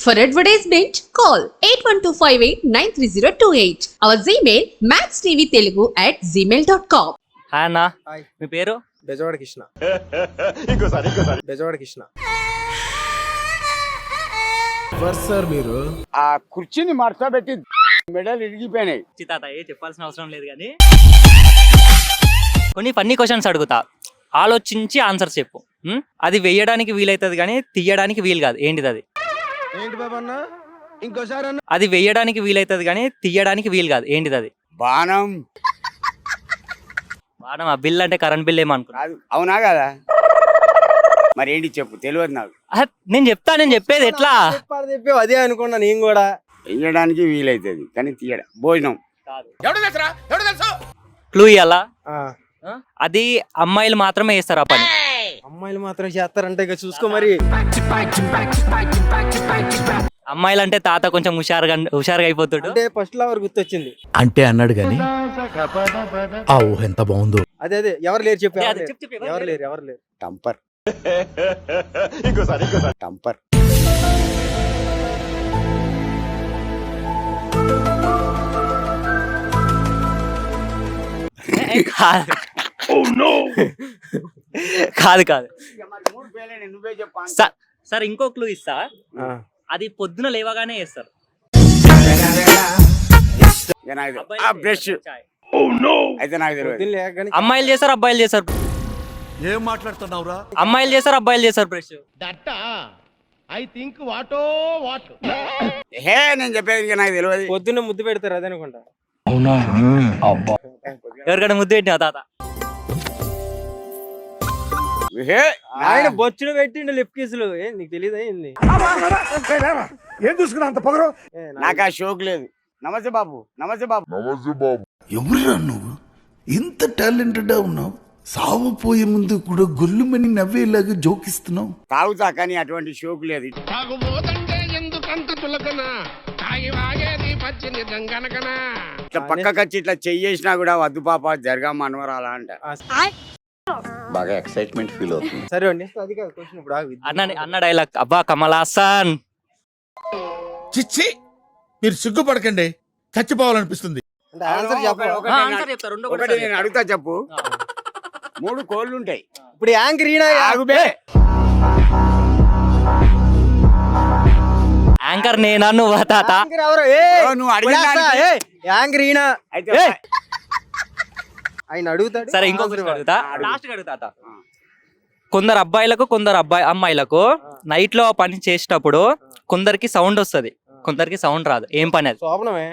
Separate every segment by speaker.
Speaker 1: For advertisement, call 8125893028. Our Gmail maxtvtelugu@gmail.com.
Speaker 2: Hi అన్న,
Speaker 3: hi.
Speaker 2: మీ పేరు?
Speaker 3: Bezawada Krishna. Bezawada Krishna.
Speaker 4: Sir మీరు
Speaker 5: ఆ కుర్చీని మడతబెట్టి మెడలు ఇరిగిపోయినాయి.
Speaker 2: తాత ఏ చెప్పాల్సిన అవసరం లేదు కానీ కొన్ని ఫన్నీ క్వశ్చన్స్ అడుగుతా, ఆలోచించి ఆన్సర్స్ చెప్పు. అది వేయడానికి వీలైతుంది కానీ తీయడానికి వీలు కాదు. ఏంటిది అది?
Speaker 3: ఏంటి బాబా అన్న? ఇంకోసారి అన్న.
Speaker 2: అది వేయడానికి వీలైతుంది కానీ తీయడానికి వీలు కాదు. ఏంటిది అది?
Speaker 5: బాణం
Speaker 2: వాడమ బిల్ అంటే కరెంట్ బిల్ ఏమనుకున్నా?
Speaker 5: కాదు, అవునా కదా? మరి ఏంటి చెప్పు, తెలియదు నాకు.
Speaker 2: నేను చెప్పేది ఎట్లా
Speaker 3: చెప్పావు అదే అనుకున్నా నేను కూడా.
Speaker 5: వేయడానికి వీలైతుంది కానీ తీయడం భోజనం.
Speaker 2: క్లూ ఇయ్యాలా?
Speaker 3: ఆ,
Speaker 2: అది అమ్మాయిలు మాత్రమే వేస్తారు ఆ పని.
Speaker 3: అమ్మాయిలు మాత్రం చేస్తారంటే ఇక చూసుకో మరి.
Speaker 2: అమ్మాయిలు అంటే తాత కొంచెం హుషారుగా అయిపోతాడు.
Speaker 3: అంటే ఫస్ట్ లవర్ గుర్తొచ్చింది.
Speaker 4: అంటే అన్నాడు గాని ఆ ఊహ ఎంత బాగుందో.
Speaker 3: అదే అదే ఎవరు లేరు చెప్పు.
Speaker 2: అదే, చెప్పు,
Speaker 3: ఎవరు లేరు.
Speaker 5: టంపర్ టంపర్
Speaker 2: కాదు కాదు కాదు
Speaker 5: నువ్వే చెప్పా.
Speaker 2: సార్ ఇంకో క్లూ ఇస్తా.
Speaker 3: ఆ,
Speaker 2: అది పొద్దున లేవగానే వేస్తారు.
Speaker 5: బ్రష్ అయితే నాకు తెలియదు.
Speaker 3: పొద్దున్న లేకగానే
Speaker 2: అమ్మాయిలు చేస్తారు, అబ్బాయిలు చేస్తారు.
Speaker 4: ఏం మాట్లాడుతున్నావురా?
Speaker 2: అమ్మాయిలు చేస్తారు, అబ్బాయిలు చేస్తారు బ్రష్.
Speaker 5: హే నేను చెప్పేది ఇక నాకు తెలియదు.
Speaker 3: పొద్దున్న ముద్దు పెడతారు అదే అనుకుంటా.
Speaker 2: ఎవరికైనా ముద్దు పెట్టినా తాత?
Speaker 5: హే
Speaker 3: ఆయన బొచ్చుడు పెట్టిండు లిప్ కిస్లు. ఏం నీకు తెలియదా ఏంది?
Speaker 4: ఏం చూసుకున్నా అంత పొగరు?
Speaker 5: నాకు ఆ షోక్ లేదు. నమస్తే బాబు. నమస్తే బాబు.
Speaker 4: ఎవరురా నువ్వు? ఇంత టాలెంటెడ్ ఉన్నావు, సావపోయే ముందు కూడా గొల్లుమని నవ్వేలాగా జోకిస్తున్నావు.
Speaker 5: తాగుతా కానీ అటువంటి షోక్ లేదు. ఇట్లా పక్కకి వచ్చి ఇట్లా చెయ్యేసినా కూడా వద్దు పాప జరగా మనవరాలా అంట. బాగా ఎక్సైట్మెంట్ ఫీల్ అవుతుంది.
Speaker 3: సరే అండి, అది కాదు క్వశ్చన్. ఇప్పుడు ఆగు.
Speaker 2: అన్న డైలాగ్ అబ్బా కమల్ హాసన్.
Speaker 4: చిచ్చి, మీరు సిగ్గుపడకండి, చచ్చిపోవాలనిపిస్తుంది.
Speaker 3: అంటే ఆన్సర్ చెప్పు.
Speaker 2: ఆన్సర్ చెప్తా, రెండో
Speaker 5: ఒకటి నేను అడుగుతా చెప్పు. 3 కోళ్ళు ఉంటాయి.
Speaker 3: ఇప్పుడు యాంకర్ ఈయన.
Speaker 5: ఆగుబే.
Speaker 2: యాంకర్ నేనా నువ్వా తాత?
Speaker 3: యాంకర్ ఎవరు?
Speaker 5: నువ్వు అడిగిన దానికి-
Speaker 3: యాంకర్ ఈయన.
Speaker 5: అయితే
Speaker 3: ఆయన అడుగుతాడు.
Speaker 2: సరే ఇంకొకటి అడుగుతా, లాస్ట్ అడుగుతా తాత. కొందరు అబ్బాయిలకు అమ్మాయిలకు నైట్ లో పని చేసేటప్పుడు కొందరికి సౌండ్ వస్తది, కొందరికి సౌండ్ రాదు. ఏం పని అది?
Speaker 3: శోభనమే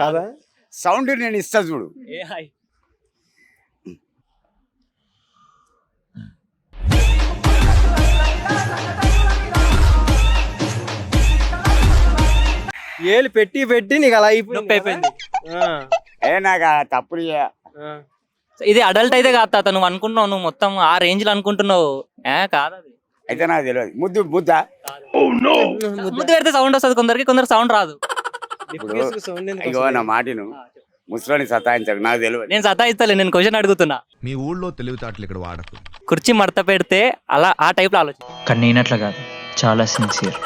Speaker 3: కాదా?
Speaker 5: సౌండ్ నేను ఇస్తా చూడు.
Speaker 3: ఏళ్ళు పెట్టి నీకు అలా అయిపోయింది.
Speaker 5: నాకు ఆ తప్పులు
Speaker 2: ఇది అడల్ట్ అయితే కాదు తాత. నువ్వు అనుకుంటున్నావు, నువ్వు మొత్తం ఆ రేంజ్ లో అనుకుంటున్నావు. కాదు అది.
Speaker 5: అయితే నాకు తెలియదు. ముద్ద
Speaker 2: ముద్దు పెడితే సౌండ్ వస్తుంది కొందరికి, కొందరు సౌండ్ రాదు.
Speaker 5: ఇగో నా మాటను ముసలోని సతాయించకు, నాకు తెలియదు.
Speaker 2: నేను సతాయిస్తలే, నేను క్వశ్చన్ అడుగుతున్నా.
Speaker 4: మీ ఊళ్ళో తెలివితేటలు ఇక్కడ వాడకు.
Speaker 2: కుర్చీ మడత పెడితే అలా ఆ టైప్ లో ఆలోచన.
Speaker 6: కానీ నేనట్లా కాదు, చాలా సిన్సియర్.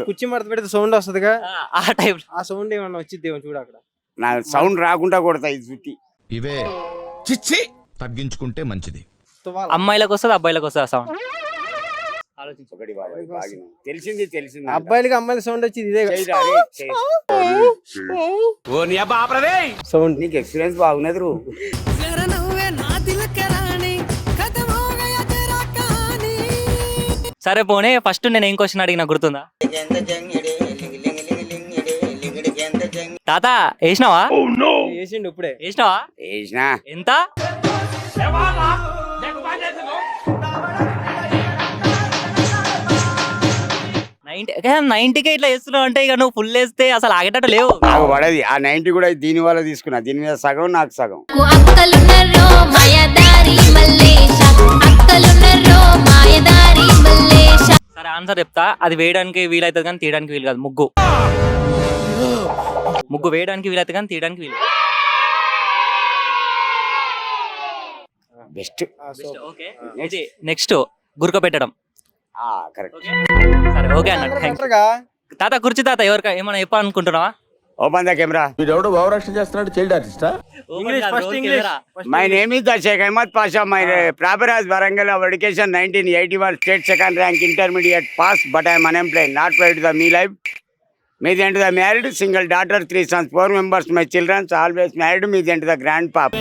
Speaker 3: కుర్చీ మడత పెడితే సౌండ్ వస్తుందిగా,
Speaker 2: ఆ టైప్.
Speaker 3: ఆ సౌండ్ ఏమన్నా వచ్చింది చూడు అక్కడ.
Speaker 5: నా సౌండ్ రాకుండా కొడతా ఈ చుట్టి.
Speaker 4: ఇవే చిచ్చి, తగ్గించుకుంటే మంచిది.
Speaker 2: అమ్మాయిలకు వస్తుంది, అబ్బాయిలకు వస్తుంది సౌండ్.
Speaker 5: ఒకటి బాబా, తెలిసింది.
Speaker 3: అబ్బాయిలకి అమ్మాయిల సౌండ్ వచ్చింది ఇదే సౌండ్.
Speaker 5: నీకు ఎక్స్పీరియన్స్ బాగున్నది రూ.
Speaker 2: సరే పోనీ, ఫస్ట్ నేను ఏం క్వశ్చన్ అడిగినా గుర్తుందా తాత? వేసినావా?
Speaker 3: వేసిండు ఇప్పుడే.
Speaker 2: వేసినావా?
Speaker 5: వేసినా.
Speaker 2: ఎంత? 90కే ఇట్లా వేస్తున్నావు అంటే ఇక నువ్వు ఫుల్ వేస్తే అసలు ఆగేటట్టు లేవు.
Speaker 5: నాకు పడది ఆ 90 కూడా దీని వల్ల తీసుకున్నా. దీని మీద సగం నాకు సగం.
Speaker 2: సరే ఆన్సర్ చెప్తా. అది వేయడానికి వీలవుతుంది కానీ తీయడానికి వీలు కాదు. ముగ్గు వేయడానికి వీలవుతుంది కానీ తీయడానికి వీలు.
Speaker 5: బెస్ట్.
Speaker 2: ఓకే, నెక్స్ట్ గురక పెట్టడం.
Speaker 5: కరెక్ట్.
Speaker 2: సరే ఓకే అన్న థ్యాంక్ యూ.
Speaker 3: కరెక్ట్గా
Speaker 2: తాత కుర్చీ తాత ఎవరికి ఏమైనా చెప్పాలనుకుంటున్నావా?
Speaker 5: Open the camera.
Speaker 4: వీడెవడో భావరక్షణ చేస్తున్నాడు, చైల్డ్ ఆర్టిస్టా?
Speaker 3: English first English
Speaker 5: My name is Sheikh Ahmad Pasha. My proper as Warangal of education 1981 state second rank intermediate pass, but I am unemployed. Not paid to the me life. Me then to the married, single daughter, 3 sons, 4 members. My children always married. Me then to the grandpapa.